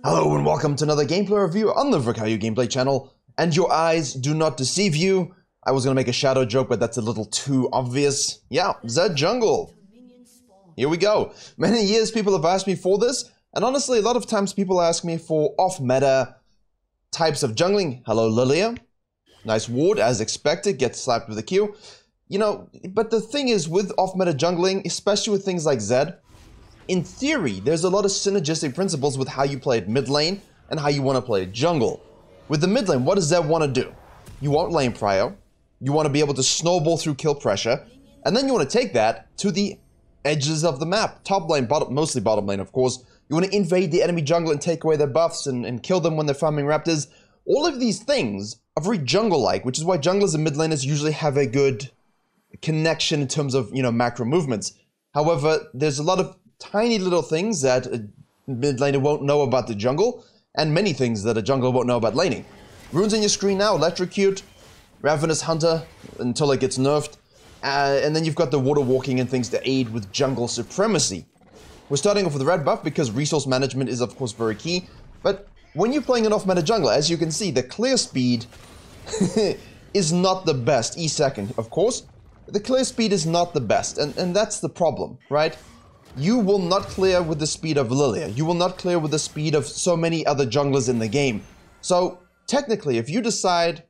Hello and welcome to another gameplay review on the Virkayu gameplay channel. And your eyes do not deceive you. I was gonna make a shadow joke, but that's a little too obvious. Yeah, Zed Jungle. Here we go. Many years people have asked me for this, and honestly, a lot of times people ask me for off-meta types of jungling. Hello, Lilia. Nice ward, as expected, gets slapped with a Q. You know, but the thing is, with off-meta jungling, especially with things like Zed, in theory, there's a lot of synergistic principles with how you play it mid lane and how you want to play it jungle. With the mid lane, what does Zed want to do? You want lane prio, you want to be able to snowball through kill pressure, and then you want to take that to the edges of the map. Top lane, mostly bottom lane, of course. You want to invade the enemy jungle and take away their buffs and kill them when they're farming raptors. All of these things are very jungle-like, which is why junglers and mid laners usually have a good connection in terms of, macro movements. However, there's a lot of tiny little things that a mid laner won't know about the jungle, and many things that a jungler won't know about laning. Runes on your screen now, Electrocute, Ravenous Hunter until it gets nerfed, and then you've got the water walking and things to aid with jungle supremacy. We're starting off with red buff because resource management is of course very key, but when you're playing an off-meta jungler, as you can see, the clear speed is not the best. E-second, of course. The clear speed is not the best, and that's the problem, right? You will not clear with the speed of Lilia. You will not clear with the speed of so many other junglers in the game. So, technically, if you decide,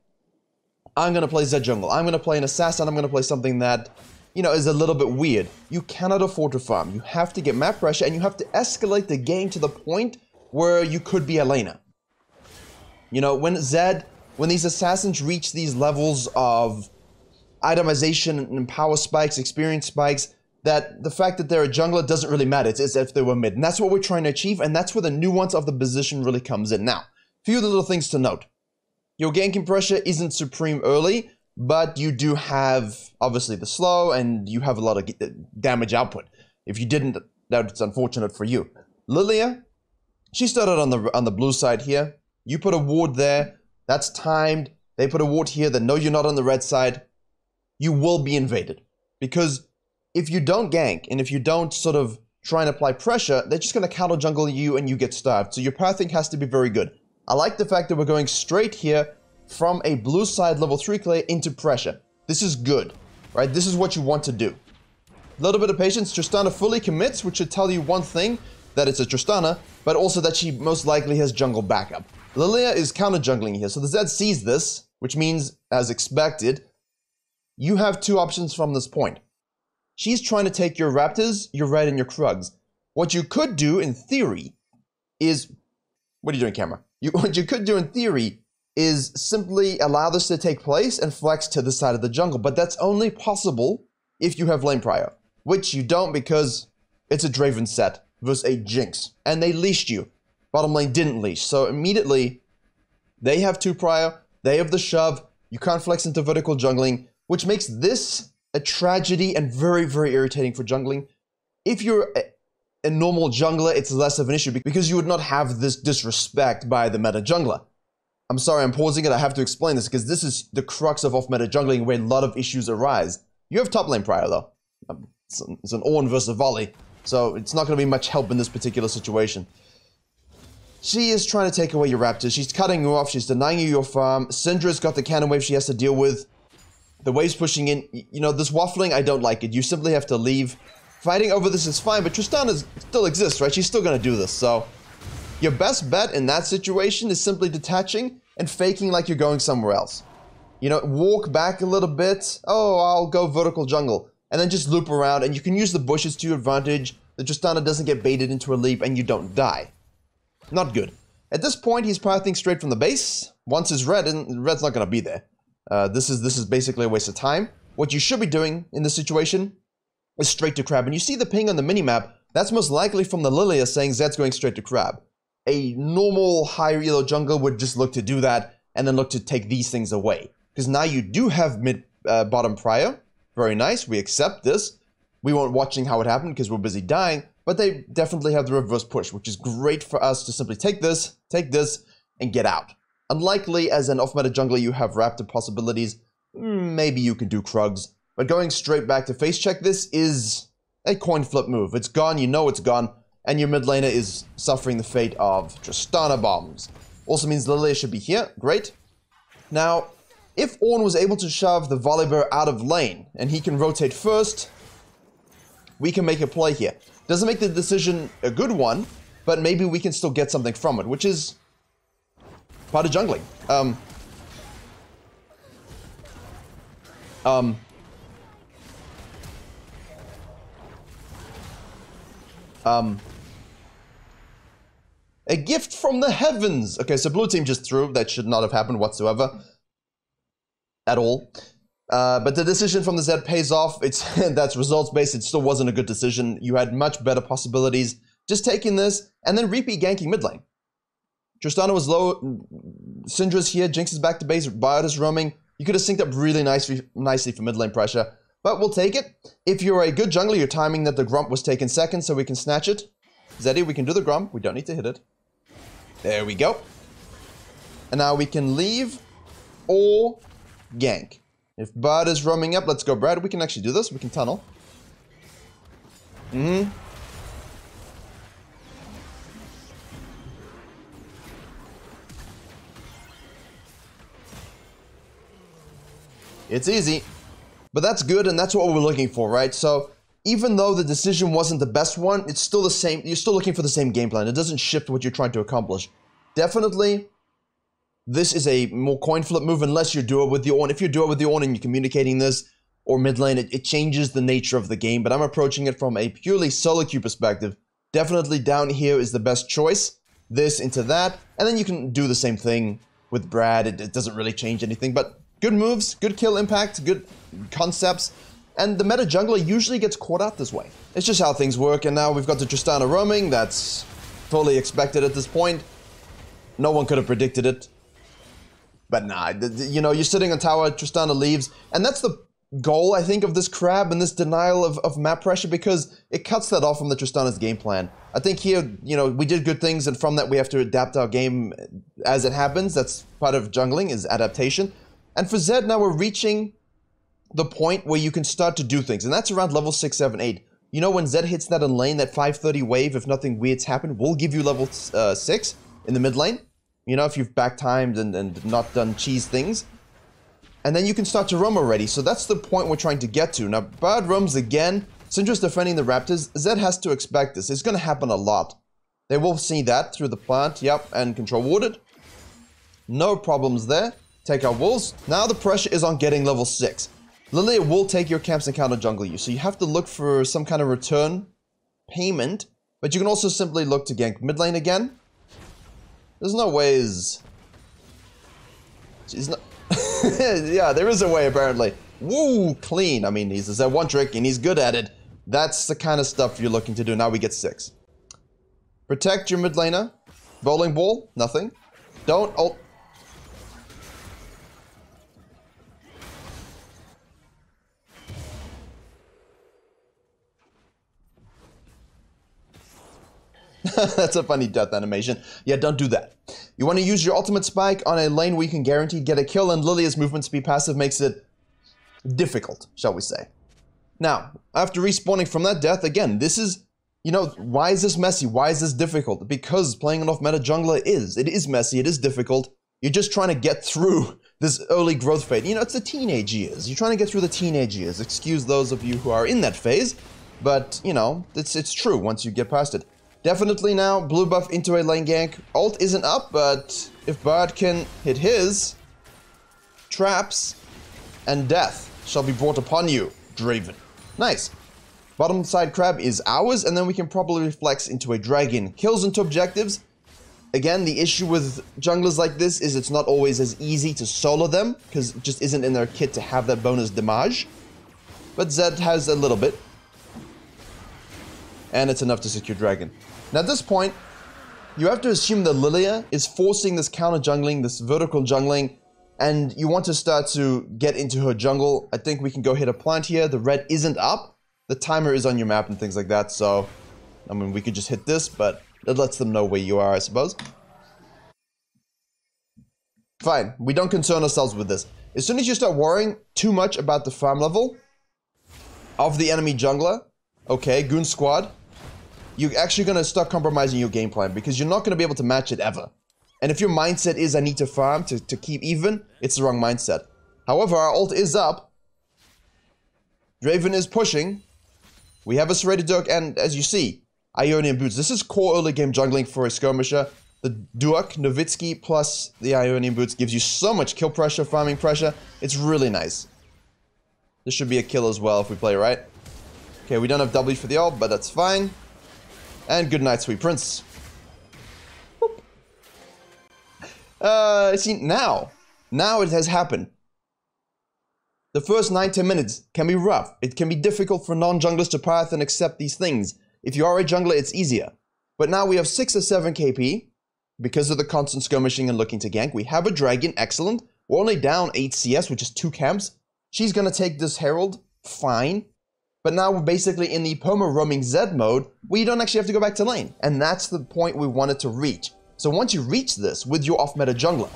I'm going to play Zed Jungle, I'm going to play an assassin, I'm going to play something that, is a little bit weird, you cannot afford to farm. You have to get map pressure, and you have to escalate the game to the point where you could be a laner. When these assassins reach these levels of itemization and power spikes, experience spikes, that the fact that they're a jungler doesn't really matter. It's as if they were mid. And that's what we're trying to achieve, and that's where the nuance of the position really comes in. Now, a few of the little things to note. Your ganking pressure isn't supreme early, but you do have, obviously, the slow, and you have a lot of damage output. If you didn't, that's unfortunate for you. Lilia, she started on the blue side here. You put a ward there. That's timed. They put a ward here that know you're not on the red side. You will be invaded. Because if you don't gank, and if you don't sort of try and apply pressure, they're just going to counter jungle you and you get starved. So your pathing has to be very good. I like the fact that we're going straight here from a blue side level 3 clear into pressure. This is good, right? This is what you want to do. A little bit of patience. Tristana fully commits, which should tell you one thing, that it's a Tristana, but also that she most likely has jungle backup. Lilia is counter jungling here, so the Zed sees this, which means, as expected, you have two options from this point. She's trying to take your raptors, your red, and your krugs. What you could do in theory is... What are you doing, camera? What you could do in theory is simply allow this to take place and flex to the side of the jungle. But that's only possible if you have lane prio, which you don't because it's a Draven set versus a Jinx. And they leashed you. Bottom lane didn't leash. So immediately, they have 2 prio, they have the shove, you can't flex into vertical jungling, which makes this a tragedy and very, very irritating for jungling. If you're a normal jungler, it's less of an issue because you would not have this disrespect by the meta jungler. I'm sorry, I'm pausing it. I have to explain this because this is the crux of off-meta jungling where a lot of issues arise. You have top lane prio though. It's an Ornn versus a volley, so it's not going to be much help in this particular situation. She is trying to take away your raptors. She's cutting you off. She's denying you your farm. Syndra's got the cannon wave she has to deal with. The wave's pushing in. This waffling, I don't like it. You simply have to leave. Fighting over this is fine, but Tristana still exists, right? She's still going to do this, so... Your best bet in that situation is simply detaching and faking like you're going somewhere else. Walk back a little bit. Oh, I'll go vertical jungle. And then just loop around, and you can use the bushes to your advantage. The Tristana doesn't get baited into a leap, and you don't die. Not good. At this point, he's pathing straight from the base. Once it's red, and red's not going to be there. This is basically a waste of time. What you should be doing in this situation is straight to crab. And you see the ping on the minimap, that's most likely from the Lilia saying Zed's going straight to crab. A normal high elo jungle would just look to do that and then look to take these things away. Because now you do have bottom prio. Very nice, we accept this. We weren't watching how it happened because we're busy dying, but they definitely have the reverse push, which is great for us to simply take this, and get out. Unlikely, as an off-meta jungler, you have raptor possibilities. Maybe you can do Krugs. But going straight back to face check this is a coin flip move. It's gone, you know it's gone. and your mid laner is suffering the fate of Tristana bombs. Also means Lilia should be here. Great. Now, if Ornn was able to shove the Volibear out of lane, and he can rotate first, we can make a play here. Doesn't make the decision a good one, but maybe we can still get something from it, which is part of jungling. A gift from the heavens! Okay, so blue team just threw. That should not have happened whatsoever. At all. But the decision from the Zed pays off. That's results-based. It still wasn't a good decision. You had much better possibilities. Just taking this, and then repeat ganking mid lane. Tristana was low. Syndra's here. Jinx is back to base. Biot is roaming. You could have synced up really nicely for mid lane pressure. But we'll take it. If you're a good jungler, you're timing that the Grump was taken second, so we can snatch it. Zeddy, we can do the Grump. We don't need to hit it. There we go. And now we can leave or gank. If Bard is roaming up, let's go Brad. We can actually do this. We can tunnel. It's easy. But that's good, and that's what we're looking for, right? So, even though the decision wasn't the best one, it's still the same. You're still looking for the same game plan. It doesn't shift what you're trying to accomplish. Definitely, this is a more coin flip move unless you do it with the Ornn. If you do it with the Ornn and you're communicating this, or mid lane, it changes the nature of the game. But I'm approaching it from a purely solo queue perspective. Definitely down here is the best choice. This into that. And then you can do the same thing with Brad. It doesn't really change anything. But good moves, good kill impact, good concepts. And the meta jungler usually gets caught out this way. It's just how things work. And now we've got the Tristana roaming. That's fully expected at this point. No one could have predicted it. But nah, you know, you're sitting on tower, Tristana leaves, and that's the goal, I think, of this crab and this denial of map pressure, because it cuts that off from the Tristana's game plan. I think here, you know, we did good things, and from that we have to adapt our game as it happens. That's part of jungling, is adaptation. And for Zed, now we're reaching the point where you can start to do things, and that's around level 6, 7, 8. You know, when Zed hits that in lane, that 530 wave, if nothing weird's happened, will give you level 6 in the mid lane. You know, if you've back-timed and not done cheese things. And then you can start to roam already. So that's the point we're trying to get to. Now, Bard roams again. Syndra's defending the Raptors. Zed has to expect this. It's going to happen a lot. They will see that through the plant. Yep, and control warded. No problems there. Take our wolves. Now the pressure is on getting level 6. Lilia will take your camps and counter jungle you. So you have to look for some kind of return payment. But you can also simply look to gank mid lane again. There's no ways. She's not. Yeah, there is a way apparently. Woo, clean. I mean, he's a one trick and he's good at it. That's the kind of stuff you're looking to do. Now we get 6. Protect your mid laner. Bowling ball, nothing. Don't ult. That's a funny death animation. Yeah, don't do that. You want to use your ultimate spike on a lane where you can guarantee get a kill, and Lilia's movement speed passive makes it difficult, shall we say. Now, after respawning from that death, again, this is, you know, why is this messy? Why is this difficult? Because playing an off-meta jungler it is messy, it is difficult. You're just trying to get through this early growth phase. You know, it's the teenage years. You're trying to get through the teenage years. Excuse those of you who are in that phase, but, you know, it's true once you get past it. Definitely now, blue buff into a lane gank. Ult isn't up, but if Bard can hit his, traps and death shall be brought upon you, Draven. Nice. Bottom side crab is ours, and then we can probably flex into a dragon. Kills into objectives. Again, the issue with junglers like this is it's not always as easy to solo them, because it just isn't in their kit to have that bonus damage. But Zed has a little bit. And it's enough to secure dragon. Now at this point, you have to assume that Lilia is forcing this counter jungling, this vertical jungling, and you want to start to get into her jungle. I think we can go hit a plant here. The red isn't up. The timer is on your map and things like that, so I mean, we could just hit this, but it lets them know where you are, I suppose. Fine, we don't concern ourselves with this. As soon as you start worrying too much about the farm level of the enemy jungler, okay, Goon Squad, you're actually going to start compromising your game plan because you're not going to be able to match it ever. And if your mindset is I need to farm to keep even, it's the wrong mindset. However, our ult is up. Draven is pushing. We have a Serrated Duck, and as you see, Ionian Boots. This is core early game jungling for a skirmisher. The Duak, Nowitzki, plus the Ionian Boots gives you so much kill pressure, farming pressure. It's really nice. This should be a kill as well if we play right. Okay, we don't have W for the ult, but that's fine. And good night, sweet prince. See, now it has happened. The first 9-10 minutes can be rough. It can be difficult for non-junglers to path and accept these things. If you are a jungler, it's easier. But now we have 6 or 7 KP. Because of the constant skirmishing and looking to gank. We have a dragon, excellent. We're only down 8 CS, which is 2 camps. She's gonna take this herald, fine. But now we're basically in the perma-roaming Zed mode, where you don't actually have to go back to lane. And that's the point we wanted to reach. So once you reach this with your off-meta jungler,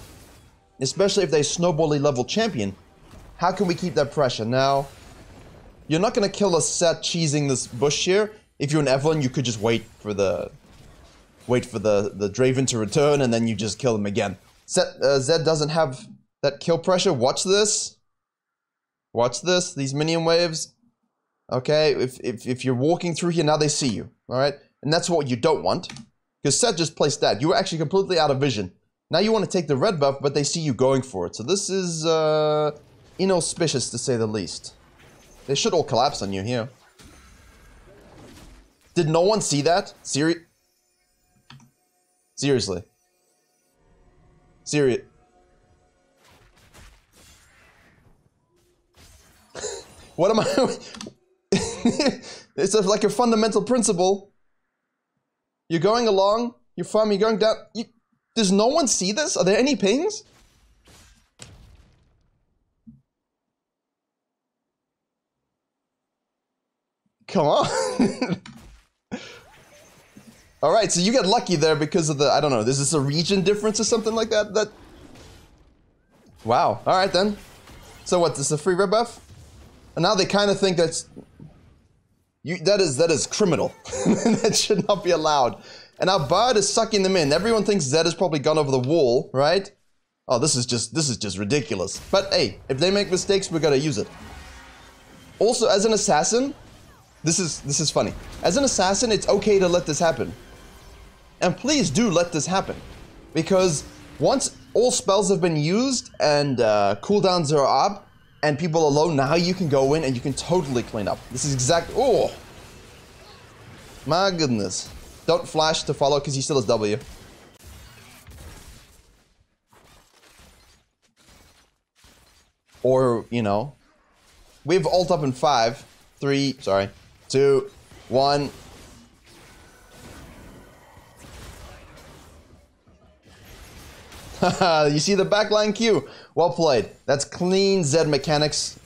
especially if they're snowbally level champion, how can we keep that pressure? Now, you're not gonna kill a set cheesing this bush here. If you're an Evelyn, you could just wait for the Draven to return and then you just kill him again. Zed doesn't have that kill pressure. Watch this. Watch this, these minion waves. Okay, if you're walking through here, now they see you, alright? And that's what you don't want. Because Zed just placed that. You were actually completely out of vision. Now you want to take the red buff, but they see you going for it. So this is, inauspicious to say the least. They should all collapse on you here. Did no one see that? Seriously? What am I? It's like a fundamental principle. You're going along, you're farming, you're going down. Does no one see this? Are there any pings? Come on. Alright, so you get lucky there because of the, I don't know, is this a region difference or something like that? Wow, alright then. So what, this is a free red buff? And now they kind of think that is criminal. That should not be allowed. And our Bard is sucking them in. Everyone thinks Zed has probably gone over the wall, right? Oh, this is just ridiculous. But hey, if they make mistakes, we're gonna use it. Also, as an assassin, this is funny. As an assassin, it's okay to let this happen. And please do let this happen. Because once all spells have been used and cooldowns are up and people are low, now you can go in and you can totally clean up. This is oh. My goodness. Don't flash to follow because he still has W. Or, you know, we have ult up in 5, 3, sorry, 2, 1. You see the backline Q? Well played. That's clean Zed mechanics.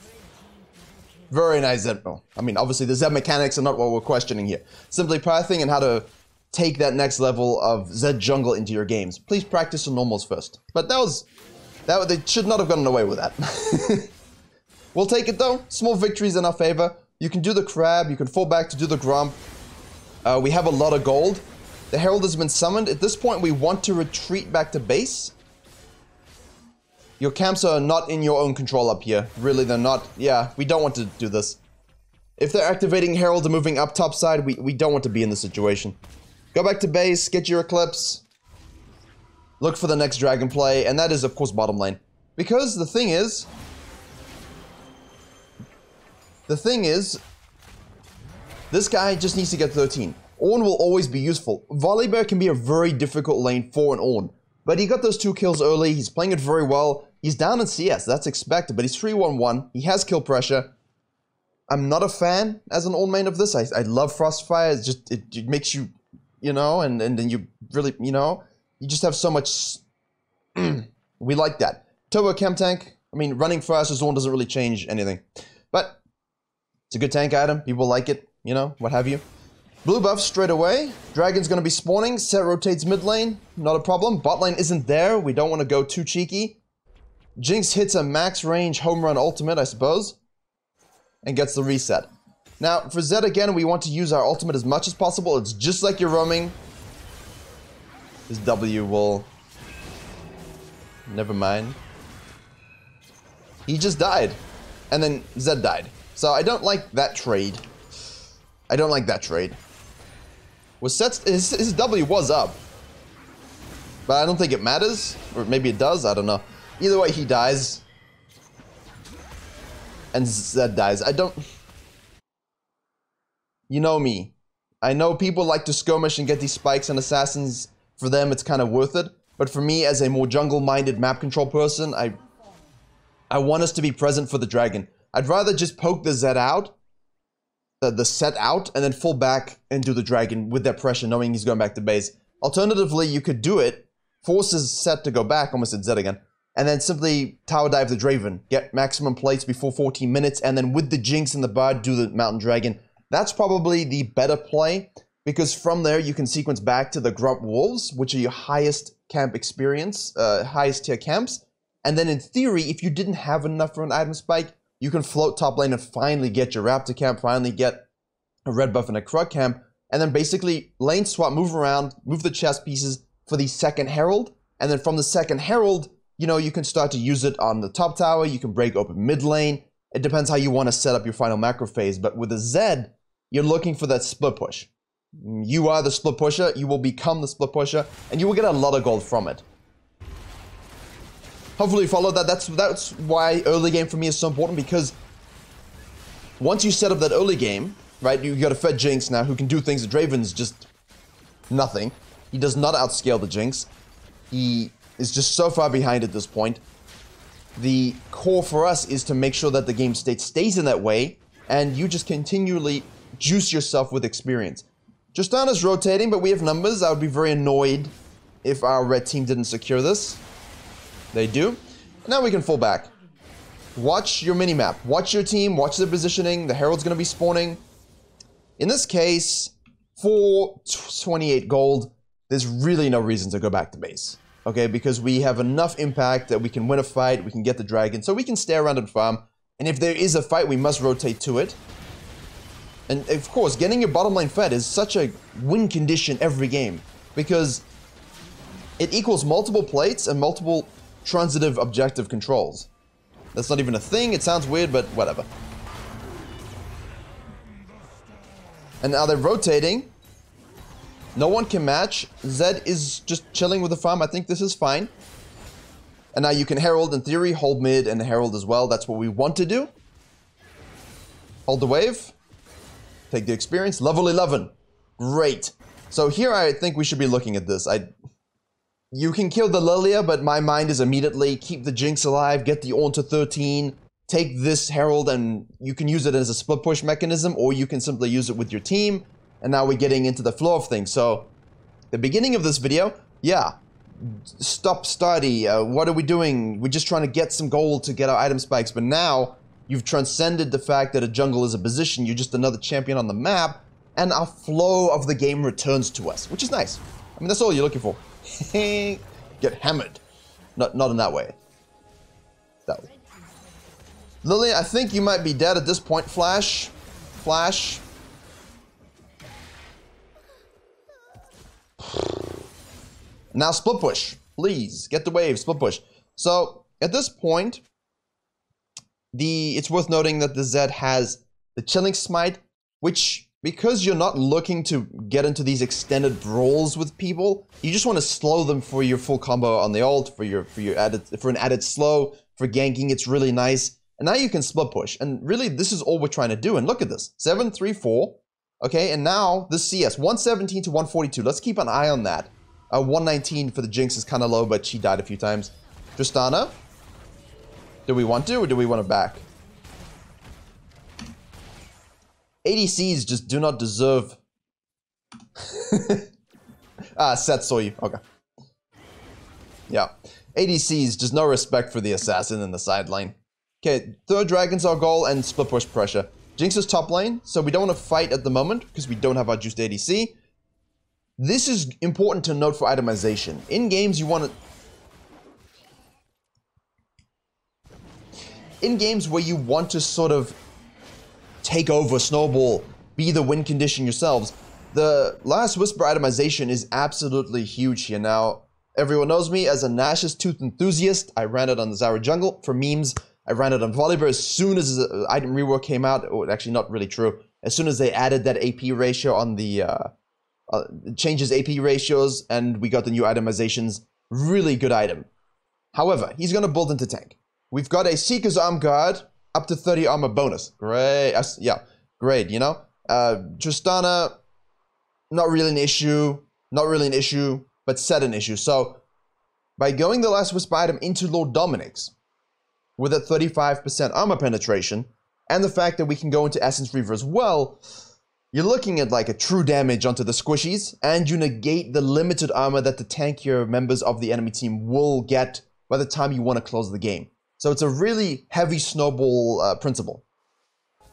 Very nice Zed. Oh, I mean, obviously the Zed mechanics are not what we're questioning here. Simply pathing and how to take that next level of Zed jungle into your games. Please practice on normals first. But they should not have gotten away with that. We'll take it though. Small victories in our favor. You can do the crab. You can fall back to do the grump. We have a lot of gold. The herald has been summoned. At this point, we want to retreat back to base. Your camps are not in your own control up here. Really, they're not. Yeah, we don't want to do this. If they're activating herald and moving up top side, we don't want to be in this situation. Go back to base, get your eclipse. Look for the next dragon play, and that is, of course, bottom lane. Because the thing is, this guy just needs to get 13. Ornn will always be useful. Volibear can be a very difficult lane for an Ornn. But he got those 2 kills early, he's playing it very well. He's down in CS, that's expected, but he's 3-1-1. He has kill pressure. I'm not a fan as an Ornn main of this. I love Frostfire, it's just, it makes you, you know, and then you really, you know, you just have so much... We like that. Turbo Chem Tank, I mean, running fast as Ornn doesn't really change anything. But it's a good tank item, people like it, you know, what have you. Blue buff straight away. Dragon's gonna be spawning. Set rotates mid lane. Not a problem. Bot lane isn't there. We don't want to go too cheeky. Jinx hits a max range home run ultimate, I suppose. And gets the reset. Now, for Zed again, we want to use our ultimate as much as possible. It's just like you're roaming. His W will... Never mind. He just died. And then Zed died. So I don't like that trade. I don't like that trade. His W was up. But I don't think it matters. Or maybe it does, I don't know. Either way, he dies. And Zed dies. I don't... You know me. I know people like to skirmish and get these spikes and assassins. For them, it's kind of worth it. But for me, as a more jungle-minded map control person, I want us to be present for the dragon. I'd rather just poke the Zed out, the set out, and then full back and do the dragon with that pressure, knowing he's going back to base. Alternatively, you could do it, force his set to go back, almost at Zed again, and then simply tower dive the Draven, get maximum plates before 14 minutes, and then with the Jinx and the Bard, do the Mountain Dragon. That's probably the better play, because from there you can sequence back to the Grump Wolves, which are your highest camp experience, highest tier camps. And then in theory, if you didn't have enough for an item spike, you can float top lane and finally get your Raptor camp, finally get a red buff and a Krug camp, and then basically lane swap, move around, move the chess pieces for the second Herald, and then from the second Herald, you know, you can start to use it on the top tower, you can break open mid lane. It depends how you want to set up your final macro phase, but with a Zed, you're looking for that split push. You are the split pusher, you will become the split pusher, and you will get a lot of gold from it. Hopefully you follow that. That's why early game for me is so important, because once you set up that early game, right, you got a Fed Jinx now who can do things. The Draven's just nothing. He does not outscale the Jinx. He is just so far behind at this point. The core for us is to make sure that the game state stays in that way, and you just continually juice yourself with experience. Justana's rotating, but we have numbers. I would be very annoyed if our red team didn't secure this. They do. Now we can full back. Watch your minimap. Watch your team. Watch their positioning. The Herald's going to be spawning. In this case, for 28 gold, there's really no reason to go back to base. Okay, because we have enough impact that we can win a fight, we can get the dragon, so we can stay around and farm. And if there is a fight, we must rotate to it. And of course, getting your bottom lane fed is such a win condition every game, because it equals multiple plates and multiple transitive objective controls. That's not even a thing, it sounds weird, but whatever. And now they're rotating. No one can match. Zed is just chilling with the farm. I think this is fine. And now you can Herald in theory, hold mid and Herald as well. That's what we want to do. Hold the wave. Take the experience. Level 11. Great. So here I think we should be looking at this. You can kill the Lilia, but my mind is immediately keep the Jinx alive, get the Ornn to 13, take this Herald, and you can use it as a split push mechanism, or you can simply use it with your team. And now we're getting into the flow of things. So, the beginning of this video, yeah, stop study, what are we doing? We're just trying to get some gold to get our item spikes. But now, you've transcended the fact that a jungle is a position, you're just another champion on the map, and our flow of the game returns to us, which is nice. I mean, that's all you're looking for. Get hammered. Not in that way. That way. Lily, I think you might be dead at this point. Flash. Flash. Now split push. Please, get the wave, split push. So, at this point, it's worth noting that the Zed has the Chilling Smite, which, because you're not looking to get into these extended brawls with people, you just want to slow them for your full combo on the ult, for an added slow, for ganking, it's really nice. And now you can split push, and really this is all we're trying to do, and look at this, 7, 3, 4, okay, and now this CS, 117 to 142, let's keep an eye on that. 119 for the Jinx is kind of low, but she died a few times. Tristana, do we want to, or do we want to back? ADCs just do not deserve... Seth saw you. Okay. Yeah. ADCs, just no respect for the assassin in the side lane. Okay, third dragon's our goal, and split push pressure. Jinx is top lane, so we don't want to fight at the moment, because we don't have our juiced ADC. This is important to note for itemization. In games, you want to... In games where you want to sort of take over, Snowball, be the win condition yourselves. The Last Whisper itemization is absolutely huge here. Now, everyone knows me as a Nash's Tooth enthusiast. I ran it on the Zyra jungle. For memes, I ran it on Volibear as soon as the item rework came out. Oh, actually, not really true. As soon as they added that AP ratio on the changes AP ratios and we got the new itemizations, really good item. However, he's going to build into tank. We've got a Seeker's Arm Guard, up to 30 armor bonus. Great. Yeah, great, you know. Tristana, not really an issue. Not really an issue, but set an issue. So, by going the Last Whisper item into Lord Dominic's, with a 35% armor penetration, and the fact that we can go into Essence Reaver as well, you're looking at like a true damage onto the squishies, and you negate the limited armor that the tankier members of the enemy team will get by the time you want to close the game. So it's a really heavy snowball principle.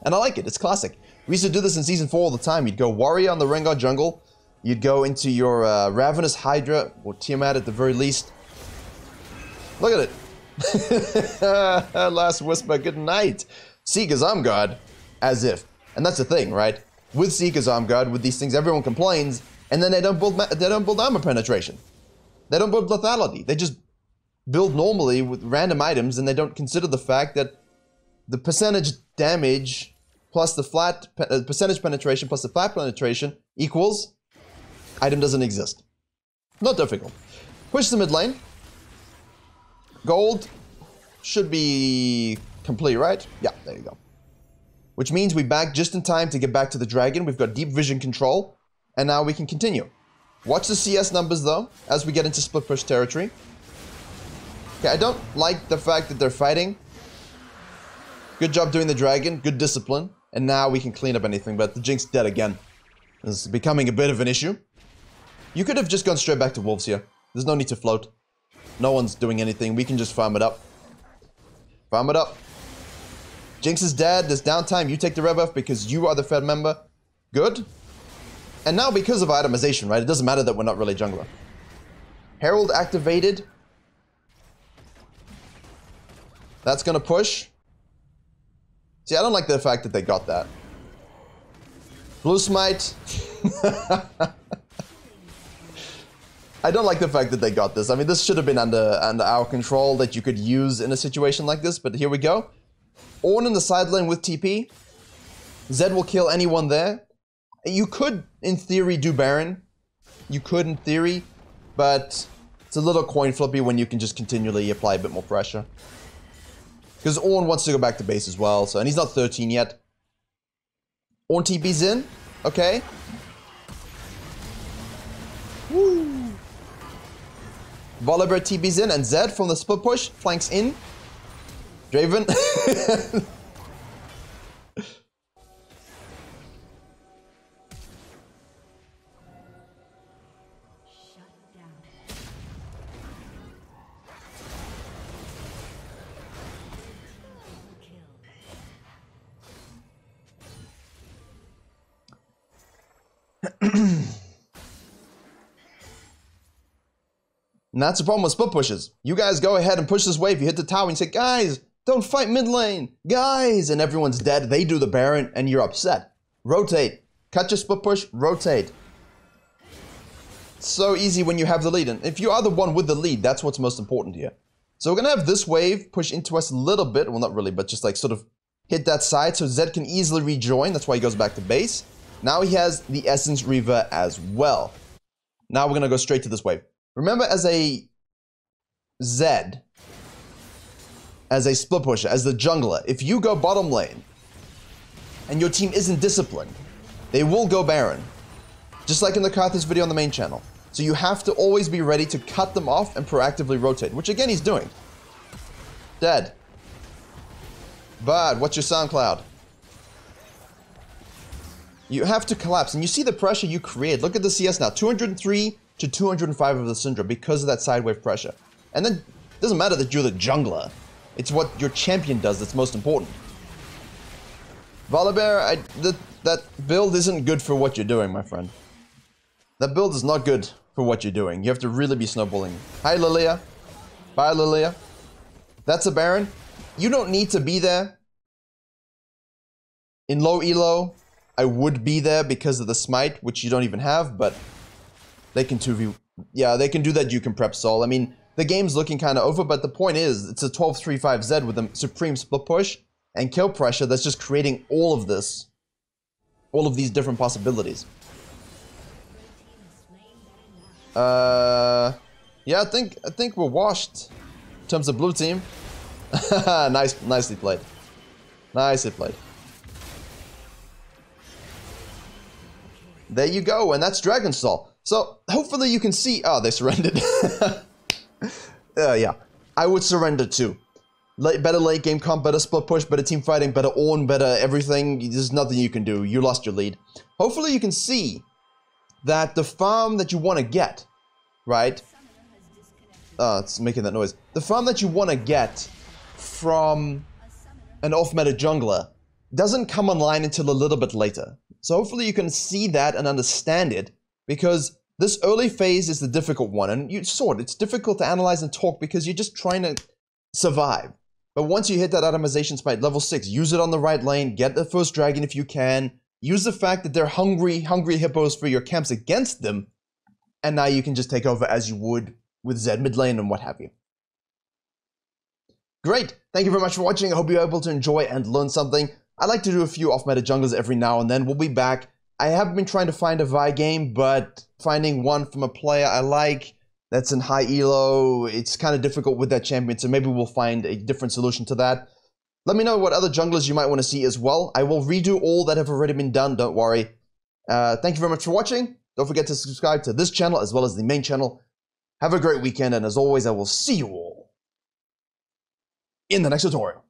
And I like it, it's classic. We used to do this in Season 4 all the time. You'd go Warrior on the Rengar jungle, you'd go into your Ravenous Hydra, or Tiamat at the very least. Look at it. Last Whisper, good night. Seeker's Arm Guard, as if. And that's the thing, right? With Seeker's Arm Guard, with these things, everyone complains, and then they don't build armor penetration. They don't build lethality. They just build normally with random items, and they don't consider the fact that the percentage damage plus the flat percentage penetration plus the flat penetration equals item doesn't exist. Not difficult. Push the mid lane. Gold should be complete, right? Yeah, there you go. Which means we back just in time to get back to the dragon. We've got deep vision control, and now we can continue. Watch the CS numbers though, as we get into split push territory. Okay, I don't like the fact that they're fighting. Good job doing the dragon, good discipline, and now we can clean up anything, but the Jinx dead again. This is becoming a bit of an issue. You could have just gone straight back to Wolves here. There's no need to float. No one's doing anything, we can just farm it up. Farm it up. Jinx is dead, there's downtime, you take the red buff because you are the Fed member. Good. And now because of itemization, right, it doesn't matter that we're not really jungler. Herald activated. That's gonna push. See, I don't like the fact that they got that. Blue Smite. I don't like the fact that they got this. I mean, this should have been under our control that you could use in a situation like this, but here we go. Ornn in the side lane with TP. Zed will kill anyone there. You could, in theory, do Baron. You could, in theory, but it's a little coin flippy when you can just continually apply a bit more pressure. Because Ornn wants to go back to base as well, so, and he's not 13 yet. Ornn TP's in. Okay. Woo. Volibear TP's in, and Zed from the split push flanks in. Draven. And that's the problem with split pushes. You guys go ahead and push this wave. You hit the tower and you say, guys, don't fight mid lane. Guys, and everyone's dead. They do the Baron and you're upset. Rotate. Cut your split push, rotate. It's so easy when you have the lead. And if you are the one with the lead, that's what's most important here. So we're going to have this wave push into us a little bit. Well, not really, but just like sort of hit that side so Zed can easily rejoin. That's why he goes back to base. Now he has the Essence Reaver as well. Now we're going to go straight to this wave. Remember, as a Zed, as a split pusher, as the jungler, if you go bottom lane and your team isn't disciplined, they will go Baron. Just like in the Karthus video on the main channel. So you have to always be ready to cut them off and proactively rotate, which again he's doing. Dead. But what's your SoundCloud? You have to collapse, and you see the pressure you create. Look at the CS now, 203 to 205 of the Syndra because of that side wave pressure. And then it doesn't matter that you're the jungler. It's what your champion does that's most important. Volibear, that build isn't good for what you're doing, my friend. That build is not good for what you're doing. You have to really be snowballing. Hi, Lilia. Bye, Lilia. That's a Baron. You don't need to be there. In low elo, I would be there because of the smite, which you don't even have, but they can 2v... Yeah, they can do that. You can prep soul. I mean, the game's looking kind of over, but the point is, it's a 12-3-5-Z with a supreme split push and kill pressure that's just creating all of this. All of these different possibilities. Yeah, I think we're washed in terms of blue team. Nicely played. Nicely played. There you go, and that's Dragon Soul. So hopefully you can see. Oh, they surrendered. Yeah, I would surrender too. Better late game comp, better split push, better team fighting, better Ornn, better everything. There's nothing you can do. You lost your lead. Hopefully you can see that the farm that you want to get, right? It's making that noise. The farm that you want to get from an off-meta jungler doesn't come online until a little bit later. So hopefully you can see that and understand it, because this early phase is the difficult one. And you saw it. It's difficult to analyze and talk because you're just trying to survive. But once you hit that itemization spike, level 6, use it on the right lane, get the first dragon if you can, use the fact that they're hungry hippos for your camps against them, and now you can just take over as you would with Zed mid lane and what have you. Great. Thank you very much for watching. I hope you're able to enjoy and learn something. I like to do a few off-meta junglers every now and then. We'll be back. I have been trying to find a Vi game, but finding one from a player I like that's in high elo, it's kind of difficult with that champion, so maybe we'll find a different solution to that. Let me know what other junglers you might want to see as well. I will redo all that have already been done, don't worry. Thank you very much for watching. Don't forget to subscribe to this channel as well as the main channel. Have a great weekend, and as always, I will see you all in the next tutorial.